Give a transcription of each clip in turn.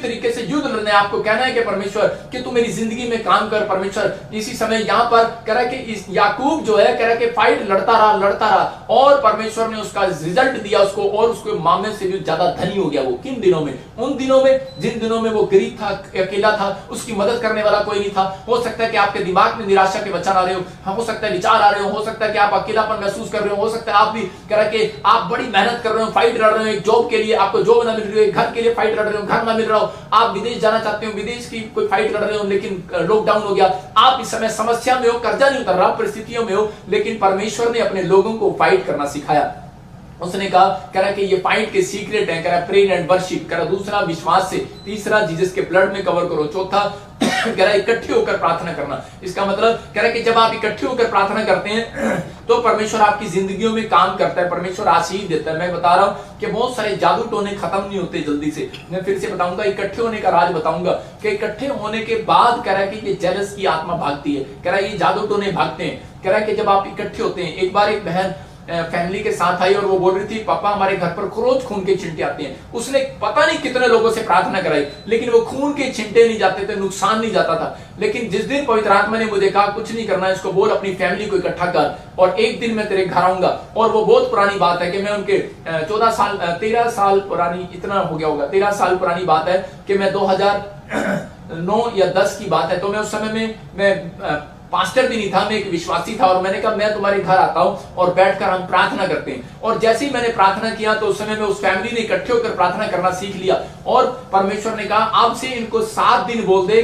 तरीके से युद्ध लड़ना है, आपको कहना है कि परमेश्वर कि तू मेरी जिंदगी में काम कर परमेश्वर। इसी समय यहाँ पर कह रहा है कि इस याकूब जो है कह रहा है कि फाइट लड़ता रहा और परमेश्वर ने उसका रिजल्ट दिया उसको, और उसके मामले से भी ज्यादा धनी हो गया वो। किन दिनों में? उन दिनों में जिन दिनों में वो गरीब था, अकेला था, उसकी मदद करने वाला कोई नहीं था। हो सकता है कि आपके दिमाग में निराशा के वचन आ रहे हो सकता है विचार आ रहे हो सकता है कि आप अकेलापन महसूस कर रहे हो सकता है आप भी कह रहे कि आप बड़ी मेहनत कर रहे हो, फाइट लड़ रहे हो एक जॉब के लिए, आपको जॉब ना मिल रही हो, घर के लिए फाइट लड़ रहे हो, घर ना मिल रहा हो, आप विदेश जाना चाहते हो, विदेश की कोई फाइट लड़ रहे हो लेकिन लॉकडाउन हो गया, आप इस समय समस्या में हो, कर्जा नहीं उतर रहा, परिस्थितियों में हो, लेकिन परमेश्वर ने अपने लोगों को फाइट करना सिखाया। उसने कहा कह रहा कि ये फाइट के सीक्रेट है, कह रहा प्रेयर एंड वर्शिप, कह रहा दूसरा विश्वास से, तीसरा जीसस के ब्लड में कवर करो, चौथा कह रहा इकट्ठे होकर प्रार्थना करना। इसका मतलब कह रहा कि जब आप इकट्ठे होकर प्रार्थना करते हैं तो परमेश्वर आपकी जिंदगियों में काम करता है, परमेश्वर आशीष देता है। मैं बता रहा हूं कि बहुत सारे जादू टोने खत्म नहीं होते जल्दी से। मैं फिर से बताऊंगा, इकट्ठे होने का राज बताऊंगा कि इकट्ठे होने के बाद कह रहा है कि ये जेलस की आत्मा भागती है, कह रहा है ये जादू टोने भागते हैं। कह रहा है कि जब आप इकट्ठे होते हैं, एक बार एक बहन फैमिली के साथ आई और वो बोल रही थी पापा हमारे घर पर रोज खून के छिंटे आते हैं। उसने पता नहीं कितने लोगों से प्रार्थना कराई लेकिन वो खून के छिंटे नहीं जाते थे, नुकसान नहीं जाता था। लेकिन जिस दिन पवित्र आत्मा ने मुझे कहा कुछ नहीं करना है, इसको बोल अपनी फैमिली को इकट्ठा कर और एक दिन मैं तेरे घर आऊंगा। और वो बहुत पुरानी बात है कि मैं उनके 13 साल पुरानी, इतना हो गया होगा, 13 साल पुरानी बात है कि मैं 2009 या 10 की बात है। तो मैं उस समय में मैं पास्टर भी नहीं था, मैं एक विश्वासी था और मैंने कहा मैं तुम्हारे घर आता हूं और बैठकर हम प्रार्थना करते हैं। और जैसे ही मैंने प्रार्थना किया तो उस समय में उस फैमिली ने इकट्ठे होकर प्रार्थना करना सीख लिया और परमेश्वर ने कहा अब से इनको 7 दिन बोल दे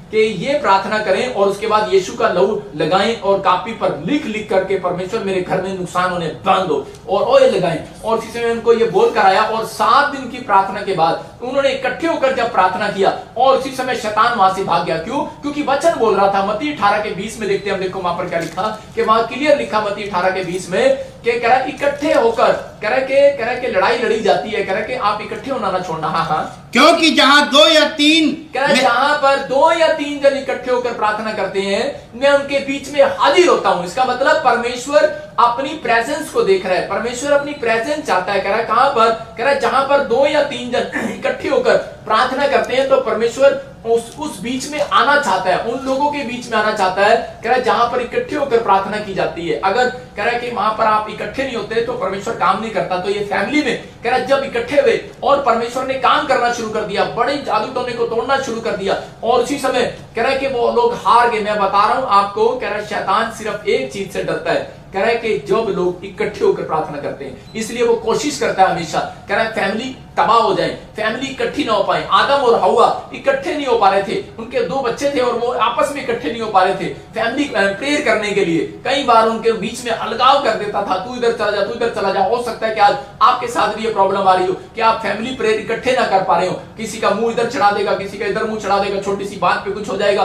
कि ये प्रार्थना करें और उसके बाद यीशु का लहू लगाएं और कॉपी पर लिख करके परमेश्वर मेरे घर में नुकसान होने बंद हो और ऑयल लगाएं। और इसी समय उनको ये बोल कर आया और 7 दिन की प्रार्थना के बाद उन्होंने इकट्ठे होकर जब प्रार्थना किया और उसी समय शैतान वहां से भाग गया। क्यों? क्योंकि वचन बोल रहा था। मत्ती 18 के 20 में देखते हैं, हम देखो वहां पर क्या लिखा कि वहां क्लियर लिखा मत्ती 18 के 20 में कि कह रहा इकट्ठे होकर कह रहा के लड़ाई लड़ी जाती है, कह रहा कि आप इकट्ठे होना ना छोड़ना। हाँ, क्योंकि जहां 2 या 3 जहां पर 2 या 3 जन इकट्ठे होकर प्रार्थना करते हैं मैं उनके बीच में हाजिर होता हूं। इसका मतलब परमेश्वर अपनी प्रेजेंस को देख रहा है, परमेश्वर अपनी प्रेजेंस चाहता है। कह रहा है कहां पर? कह रहा है जहां पर 2 या 3 जन इकट्ठे होकर प्रार्थना करते हैं तो परमेश्वर उस बीच में आना चाहता है, उन लोगों के बीच में आना चाहता है। कह रहा है जहां पर इकट्ठे होकर प्रार्थना की जाती है। अगर कह रहा है कि वहां पर आप इकट्ठे नहीं होते तो परमेश्वर काम नहीं करता। तो ये फैमिली में कह रहा है जब इकट्ठे हुए और परमेश्वर ने काम करना शुरू कर दिया, बड़े जादू टोने को तोड़ना शुरू कर दिया और उसी समय कह रहा है कि वो लोग हार गए। मैं बता रहा हूं आपको, कह रहा है शैतान सिर्फ एक चीज से डरता है, कह रहा है कि जब लोग इकट्ठे होकर प्रार्थना करते हैं, इसलिए वो कोशिश करता है हमेशा। कह रहा है फैमिली तबाह हो जाए, फैमिली इकट्ठी ना हो पाए। आदम और हवा इकट्ठे नहीं हो पा रहे थे, उनके 2 बच्चे थे और वो आपस में इकट्ठे नहीं हो पा रहे थे फैमिली प्रेयर करने के लिए। कई बार उनके बीच में अलगाव कर देता था, तू इधर चला जा, तू इधर चला जा। हो सकता है कि आज आपके साथ भी ये प्रॉब्लम आ रही हो कि आप फैमिली प्रेयर इकट्ठे ना कर पा रहे हो। किसी का मुंह इधर चढ़ा देगा, किसी का इधर मुंह चढ़ा देगा, छोटी सी बात पे कुछ हो जाएगा,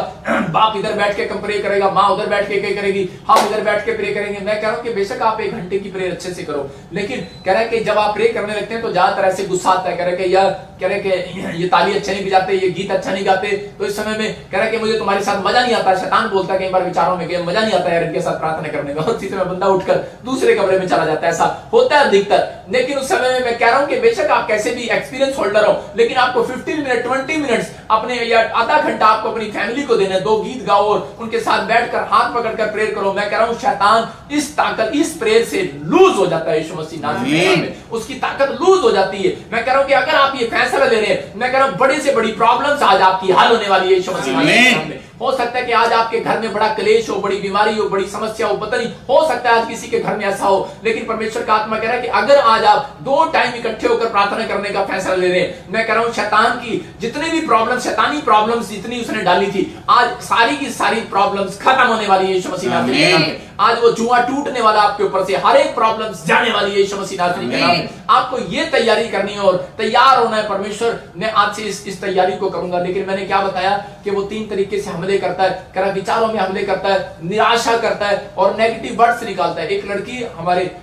बाप इधर बैठ के प्रे करेगा, माँ उधर बैठ के करेगी, हम इधर बैठ के प्रे करेंगे। मैं कह रहा हूं कि बेशक आप 1 घंटे की प्रेयर अच्छे से करो, लेकिन कह रहा है कि जब आप प्रे करने लगते हैं तो ज्यादातर ऐसे गुस्सा आता है। कह रहे कि यार कह रहे कि ये ताली अच्छा नहीं बजाते, ये गीत अच्छा नहीं गाते, तो इस समय में कह रहा है कि मुझे तुम्हारे साथ मजा नहीं आता। शैतान बोलता है कई बार विचारों में कि मजा नहीं आता यार इनके साथ प्रार्थना करने में, और इसी समय बंदा उठकर दूसरे कमरे में चला जाता है। ऐसा होता है अधिकतर। लेकिन उस समय में मैं कह रहा हूं कि बेशक आप कैसे भी एक्सपीरियंस होल्डर हो, लेकिन आपको 15 मिनट 20 मिनट्स अपने या आधा घंटा आपको अपनी फैमिली को देना है। 2 गीत गाओ और उनके साथ बैठकर हाथ पकड़कर प्रेयर करो। मैं कह रहा हूं शैतान इस ताकत, इस प्रेयर से लूज हो जाता है। यीशु मसीह नाज़रेत में उसकी ताकत लूज हो जाती है। मैं कह रहा हूं कि अगर आप ये फैसला ले रहे हैं, मैं कह रहा हूं बड़ी से बड़ी प्रॉब्लम्स आज आपकी हल होने वाली है यीशु मसीह नाज़रेत में। हो सकता है कि आज आपके घर में बड़ा क्लेश हो, बड़ी बीमारी हो, बड़ी समस्या हो, पता नहीं, हो सकता है आज किसी के घर में ऐसा हो, लेकिन परमेश्वर का आत्मा कह रहा है कि अगर आज आप 2 टाइम इकट्ठे होकर प्रार्थना करने का फैसला ले रहे हैं, मैं कह रहा हूं शैतान की जितनी भी प्रॉब्लम, शैतानी प्रॉब्लम्स जितनी उसने डाली थी, आज सारी की सारी प्रॉब्लम्स खत्म होने वाली है यीशु मसीह नाज़रेत के नाम में। आज वो जुआ टूटने वाला आपके ऊपर से, हर एक प्रॉब्लम्स जाने वाली है यीशु मसीह नाज़रेत के नाम में। आपको ये तैयारी करनी है और तैयार होना है। परमेश्वर मैं आज से इस तैयारी को करूंगा। लेकिन मैंने क्या बताया कि वो 3 तरीके से हमले करता है, विचारों में हमले करता है, निराशा करता है और नेगेटिव वर्ड्स निकालता है। एक लड़की हमारे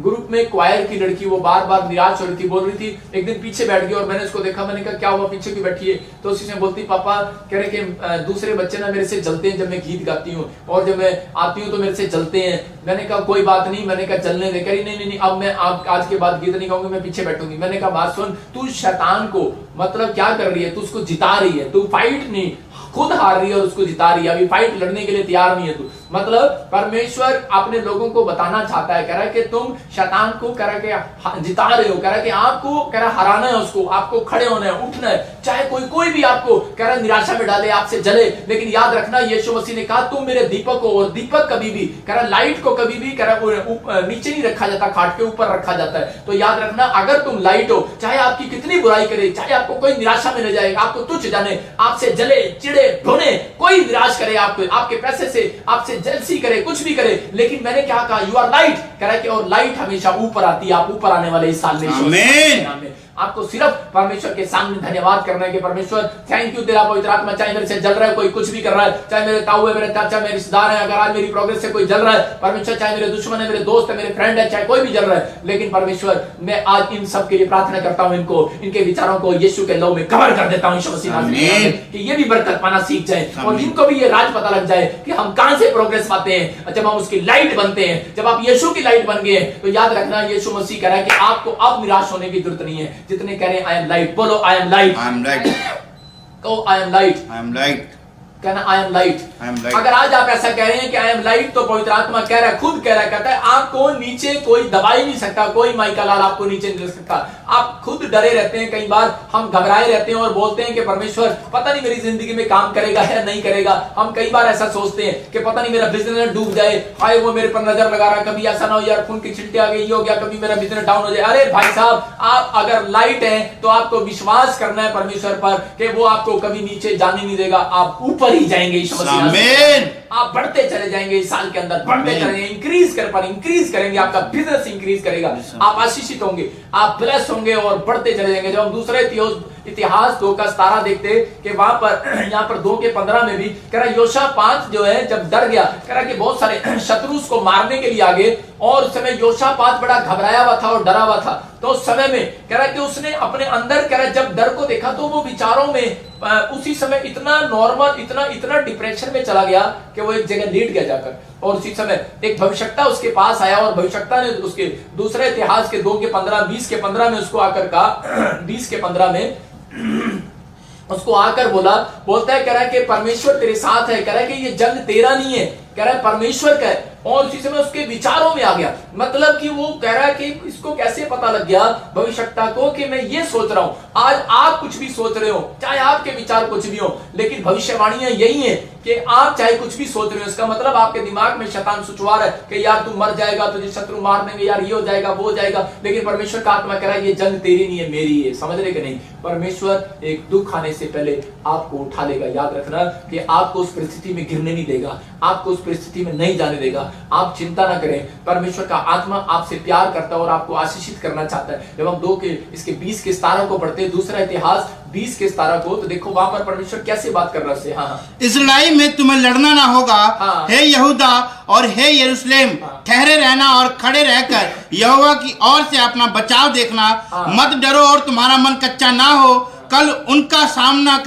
ग्रुप में, क्वायर की लड़की, वो बार बार निराश हो रही थी, बोल रही थी। एक दिन पीछे बैठ गई और मैंने उसको देखा, मैंने कहा क्या हुआ, पीछे क्यों बैठी है? तो उसी से बोलती पापा कह रहे कि दूसरे बच्चे ना मेरे से जलते हैं जब मैं गीत गाती हूँ और जब मैं आती हूँ तो मेरे से जलते हैं। मैंने कहा कोई बात नहीं, मैंने कहा जलने दे। कह रही नहीं, अब मैं आज के बाद गीत नहीं गाऊंगी, मैं पीछे बैठूंगी। मैंने कहा बात सुन, तू शैतान को मतलब क्या कर रही है? तू उसको जिता रही है, तू फाइट नहीं, खुद हार रही है और उसको जिता रही है, अभी फाइट लड़ने के लिए तैयार नहीं है तू। मतलब परमेश्वर अपने लोगों को बताना चाहता है, कह रहा है कि तुम शैतान को कह रहा के जिता रहे हो, कह रहा है कि आपको कह रहा हराना है उसको, आपको खड़े होना है, उठना है, चाहे कोई भी आपको कह रहा निराशा में डाले, आपसे जले, लेकिन याद रखना यीशु मसीह ने कहा तुम मेरे दीपक हो, और दीपक कभी भी कह रहा लाइट को कभी भी कह रहा नीचे नहीं रखा जाता, खाट के ऊपर रखा जाता है। तो याद रखना अगर तुम लाइट हो, चाहे आपकी कितनी बुराई करे, चाहे आपको कोई निराशा में ले जाए, आपको तुच्छ जाने, आपसे जले चिड़े ढोने, कोई निराश करे आपको, आपके पैसे से आपसे जेलसी करे, कुछ भी करे, लेकिन मैंने क्या कहा? यू आर लाइट, कह रहा है कि और लाइट हमेशा ऊपर आती है, आप ऊपर आने वाले इस साल में। आमीन। आपको सिर्फ परमेश्वर के सामने धन्यवाद करना है कि परमेश्वर थैंक यू, तेरा पवित्र आत्मा चाहे मेरे से जल रहा है, कोई कुछ भी कर रहा है, चाहे मेरे ताऊ है, मेरे चाचा, मेरे रिश्तेदार है, अगर आज मेरी प्रोग्रेस से कोई जल रहा है, परमेश्वर चाहे मेरे दुश्मन है, मेरे दोस्त है, मेरे फ्रेंड है, चाहे कोई भी जल रहा है, लेकिन परमेश्वर मैं आज इन सब के लिए प्रार्थना करता हूं, इनको इनके विचारों को यीशु के लहू में कवर कर देता हूं यीशु मसीह कि ये भी बरकत पाना सीख जाए और इनको भी ये राज पता लग जाए कि हम कहां से प्रोग्रेस पाते हैं, जब हम उसकी लाइट बनते हैं, जब आप यीशु की लाइट बन गए। तो याद रखना यीशु मसीह कह रहा है कि आपको अब निराश होने की जरूरत नहीं है। जितने कह रहे हैं आई एम लाइट, बोलो I am light, I am light, कहो I am light, I am light, कहना आई एम लाइट। अगर आज आप ऐसा कह रहे हैं कि आई एम लाइट, तो पवित्र आत्मा कह रहा है, खुद कह रहा है, कहता है आपको नीचे कोई दबा ही नहीं सकता, कोई माइका लाल आपको नीचे नहीं ले सकता। आप खुद डरे रहते हैं, कई बार हम घबराए रहते हैं और बोलते हैं कि परमेश्वर पता नहीं मेरी जिंदगी में काम करेगा या नहीं करेगा। हम कई बार ऐसा सोचते हैं कि पता नहीं मेरा बिजनेस डूब जाए, हाय वो मेरे पर नजर लगा रहा, कभी ऐसा ना हो यार खून की छिलटे आ गई, ये हो गया, कभी मेरा बिजनेस डाउन हो जाए। अरे भाई साहब, आप अगर लाइट हैं तो आपको विश्वास करना है परमेश्वर पर कि वो आपको कभी नीचे जाने नहीं देगा, आप ऊपर ही जाएंगे। आमीन। आप बढ़ते चले जाएंगे इस साल के अंदर, बढ़ते चलेंगे, इंक्रीज करेंगे, आपका बिजनेस इंक्रीज करेगा, आप आशीषित होंगे, आप ब्लेस होंगे और बढ़ते चले जाएंगे। जब हम दूसरे इतिहास 2 का 17 देखते कि वहां पर यहाँ पर 2 के 15 में भी कह रहा योशापात जो है जब डर गया, कह रहा कि बहुत सारे शत्रु उसको मारने के लिए आ गए और उस समय योशापात बड़ा घबराया हुआ था और डरा हुआ था। तो उस समय में कह रहा कि उसने अपने अंदर कह रहा जब डर को देखा तो वो विचारों में उसी समय इतना नॉर्मल इतना डिप्रेशन में चला गया कि वो एक जगह लेट गया जाकर। और उसी समय एक भविष्यवक्ता उसके पास आया और भविष्यवक्ता ने उसके दूसरे इतिहास के 2 के 15 20 के 15 में उसको आकर कहा 20 के 15 में उसको आकर बोलता है, कह रहा है कि परमेश्वर तेरे साथ है, कह रहा है कि ये जंग तेरा नहीं है, कह रहा है परमेश्वर का है। और उसी समय उसके विचारों में आ गया, मतलब कि वो कह रहा है कि इसको कैसे पता लग गया भविष्यवक्ता को कि मैं ये सोच रहा हूं। आज आप कुछ भी सोच रहे हो, चाहे आपके विचार कुछ भी हो, लेकिन भविष्यवाणियां यही है कि आप चाहे कुछ भी सोच रहे हो, इसका मतलब आपके दिमाग में शैतान सुचवा रहा है कि यार तू मर जाएगा, तुझे शत्रु मार देंगे, यार ये हो जाएगा वो हो जाएगा। लेकिन परमेश्वर का आत्मा कह रहा है ये जंग तेरी नहीं है, मेरी है। समझ रहे कि नहीं? परमेश्वर एक दुख आने से पहले आपको उठा लेगा। याद रखना कि आपको उस परिस्थिति में गिरने नहीं देगा, आपको उस परिस्थिति में नहीं जाने देगा। आप चिंता ना करें, परमेश्वर का आत्मा आपसे प्यार करता है और आपको आशीषित करना चाहता है। जब हम 2 के इसके 20 के 17 को पढ़ते हैं, दूसरा इतिहास 20 के 17 को, तो देखो वहां पर परमेश्वर कैसे बात कर रहा है। हाँ, इस लड़ाई में तुम्हें लड़ना ना होगा। हाँ। हे यहूदा और हे यरूशलेम, हाँ। ठहरे रहना और खड़े रहकर यहोवा की ओर से अपना बचाव देखना। हाँ। मत डरो और तुम्हारा मन कच्चा ना हो, कल उनका सामना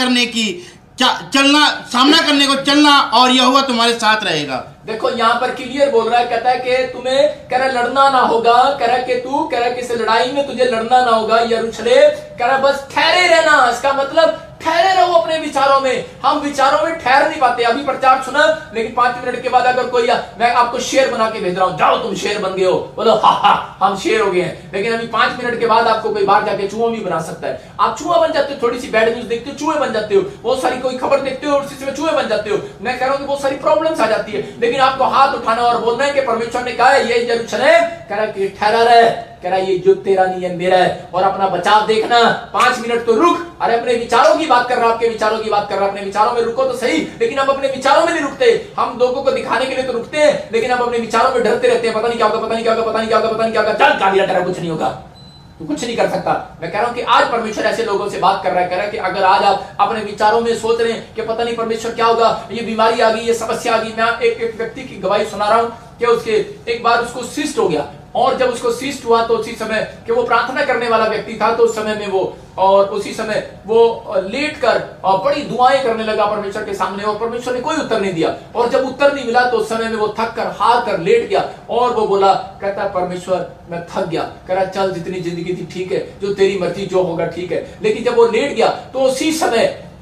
करने को चलना और यहोवा तुम्हारे साथ रहेगा। देखो यहाँ पर क्लियर बोल रहा है, कहता है कि तुम्हें कह रहा लड़ना ना होगा, कह रहा कि तू कह रहा कि इस लड़ाई में तुझे लड़ना ना होगा। यरूशलेम कह रहा बस ठहरे रहना, इसका मतलब ठहरे रहो अपने विचारों में। हम विचारों में ठहर नहीं पाते। अभी प्रचार सुना, लेकिन 5 मिनट के बाद अगर कोई मैं आपको शेर बना के भेज रहा हूं, जाओ तुम शेर बन गए हो, बोलो हा हम शेर हो गए हैं। लेकिन अभी 5 मिनट के बाद आपको कोई बाहर जाके चूहा भी बना सकता है। आप चूहा बन जाते हो, थोड़ी सी बैड न्यूज देखते हो चूहे बन जाते हो, बहुत सारी कोई खबर देखते हो और उसी में चूहे बन जाते हो। मैं कह रहा हूं कि बहुत सारी प्रॉब्लम्स आ जाती है, लेकिन आपको हाथ उठाना और बोलना है कि परमेश्वर ने कहा है ये यरूशलेम कह रहा कि ठहरा रहे, कह रहा ये युद्ध तेरा नहीं है मेरा है, और अपना बचाव देखना। 5 मिनट तो रुक। अरे अपने विचारों की बात कर रहा, आपके विचारों की बात कर रहा, अपने विचारों में रुको तो सही। लेकिन हम अपने विचारों में नहीं रुकते। हम लोगों को दिखाने के लिए तो रुकते हैं, लेकिन हम अपने विचारों में डरते रहते हैं, पता नहीं क्या होगा, पता नहीं क्या होगा, पता नहीं क्या होगा, पता नहीं क्या होगा। चल गालियां तेरा कुछ नहीं होगा, तू कुछ नहीं कर सकता। मैं कह रहा हूं कि आज परमेश्वर ऐसे लोगों से बात कर रहा है, कह रहा है कि अगर आज आप अपने विचारों में सोच रहे हैं कि पता नहीं परमेश्वर क्या होगा, ये बीमारी आ गई, ये समस्या आ गई। मैं एक व्यक्ति की गवाही सुना रहा हूं कि उसके एक बार उसको सिस्ट हो गया, और जब उसको शिष्ट हुआ तो उसी समय कि वो प्रार्थना करने वाला व्यक्ति था, तो उस समय में वो और उसी समय वो लेट कर बड़ी दुआएं करने लगा परमेश्वर के सामने, और परमेश्वर ने कोई उत्तर नहीं दिया। और जब उत्तर नहीं मिला तो उस समय में वो थक कर हार कर लेट गया, और वो बोला, कहता परमेश्वर मैं थक गया, कह रहा चल जितनी जिंदगी थी ठीक है, जो तेरी मर्जी जो होगा ठीक है। लेकिन जब वो लेट गया तो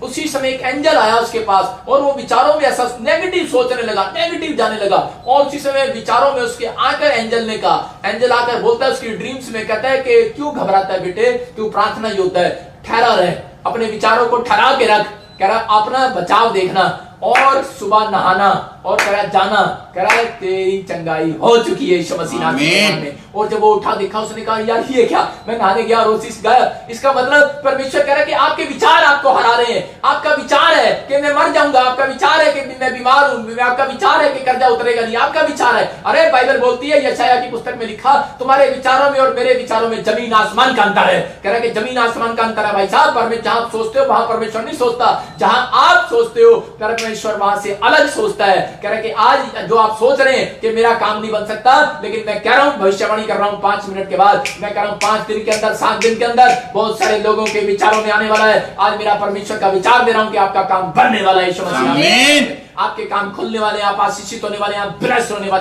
उसी समय एक एंजल आया उसके पास, और वो विचारों में ऐसा नेगेटिव सोचने लगा, नेगेटिव जाने लगा। और उसी समय विचारों में उसके आकर एंजल आकर बोलता है उसकी ड्रीम्स में, कहता है कि क्यों घबराता है बेटे, तू प्रार्थना योद्धा है, ठहरा रहे, अपने विचारों को ठहरा के रख, कह रहा अपना बचाव देखना और सुबह नहाना, और कह रहा जाना, कह रहा है तेरी चंगाई हो चुकी है यीशु मसीह में। और जब वो उठा देखा उसने कहा यार ये क्या, मैं नहाने गया और शिष्ट गायब। इसका मतलब परमेश्वर कह रहा है कि आपके विचार आपको हरा रहे हैं। आपका विचार है कि मैं मर जाऊंगा, आपका विचार है कि मैं बीमार हूं, आपका विचार है कि कर्जा उतरेगा नहीं, आपका विचार है। अरे बाइबल बोलती है, यशायाह की पुस्तक में लिखा, तुम्हारे विचारों में और मेरे विचारों में जमीन आसमान का अंतर है। कह रहा है कि जमीन आसमान का अंतर है भाई साहब, जहां आप सोचते हो वहां परमेश्वर नहीं सोचता, जहां आप सोचते हो परमेश्वर वहां से अलग सोचता है। कह रहा है कि आज जो आप सोच रहे हैं कि मेरा काम नहीं बन सकता, लेकिन मैं कह रहा हूं, भविष्यवाणी कर रहा हूं 5 मिनट के बाद, मैं कह रहा हूं 5 दिन के अंदर, 7 दिन के अंदर बहुत सारे लोगों के विचारों में आने वाला है। आज मेरा परमेश्वर का विचार दे रहा हूं कि आपका काम बनने वाला है यीशु मसीह, आपके काम खुलने वाले, आप आशीषित होने वाले, आप ब्लेस्ड होने वाले।